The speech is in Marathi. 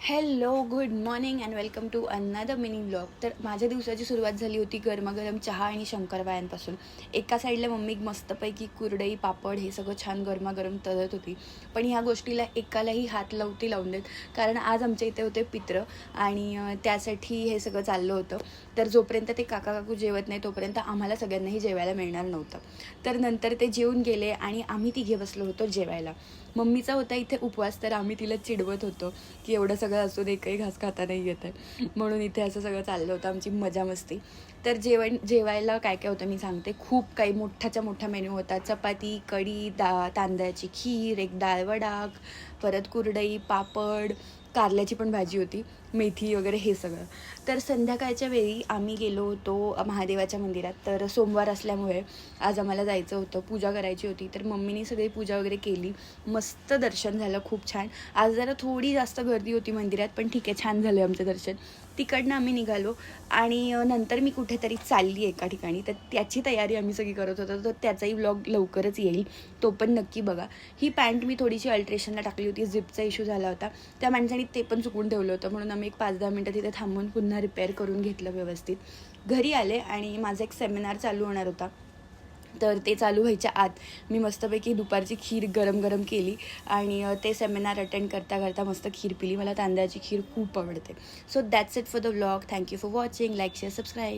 Hello, good morning and welcome to another mini blog. तर माझ्या दिवसाची सुरुवात झाली होती गरमागरम चहा आणि शंकरपाळ्यांपासून. एका साईडला मम्मी मस्तपैकी कुरडई, पापड हे सगळं छान गरमागरम तळत होती. पण ह्या गोष्टीला एकालाही हात लावून देत, कारण आज आमच्या इथे होते पित्र आणि त्यासाठी हे सगळं चाललं होतं. तर जोपर्यंत ते काका जेवत नाही तोपर्यंत आम्हाला सगळ्यांनाही जेवायला मिळणार नव्हतं. तर नंतर ते जेवून गेले आणि आम्ही तिघे बसलो होतो जेवायला. मम्मीचा होता इथे उपवास, तर आम्ही तिला चिडवत होतो की एवढं सगळं असून एकही घास खाता नाही येत आहे, म्हणून इथे असं सगळं चाललं होतं आमची मजा मस्ती. तर जेवायला काय काय होतं मी सांगते. खूप काही मोठाच्या मोठा मेन्यू होता. चपाती, कढी, तांदळाची खीर, एक डाळवडा, परत कुरडई, पापड, कारल्याची पण भाजी होती, मेथी वगैरे हे सगळं. तर संध्याकाळच्या वेळी आम्ही गेलो होतो महादेवाच्या मंदिरात. तर सोमवार असल्यामुळे आज आम्हाला जायचं होतं, पूजा करायची होती. तर मम्मीने सगळी पूजा वगैरे केली, मस्त दर्शन झालं, खूप छान. आज जरा थोडी जास्त गर्दी होती मंदिरात, पण ठीक आहे, छान झालं आमचं दर्शन. तिकडनं आम्ही निघालो आणि नंतर मी कुठेतरी चालली एका ठिकाणी, तर त्याची तयारी आम्ही सगळी करत होतो. तर त्याचाही व्लॉग लवकरच येईल, तो पण नक्की बघा. ही पॅन्ट मी थोडीशी अल्ट्रेशनला टाकली होती, झिपचा इश्यू झाला होता, त्या माणसाने ते पण चुकून ठेवलं होतं, म्हणून आम्ही एक 5-10 मिनटं तिथे थांबून पुन्हा रिपेअर करून घेतलं व्यवस्थित. घरी आले आणि माझा एक सेमिनार चालू होणार होता. तर ते चालू व्हायच्या आत मी मस्तपैकी दुपारची खीर गरम गरम केली आणि ते सेमिनार अटेंड करता करता मस्त खीर पिली. मला तांदळाची खीर खूप आवडते. So that's it for the vlog. Thank you for watching. Like, share, subscribe.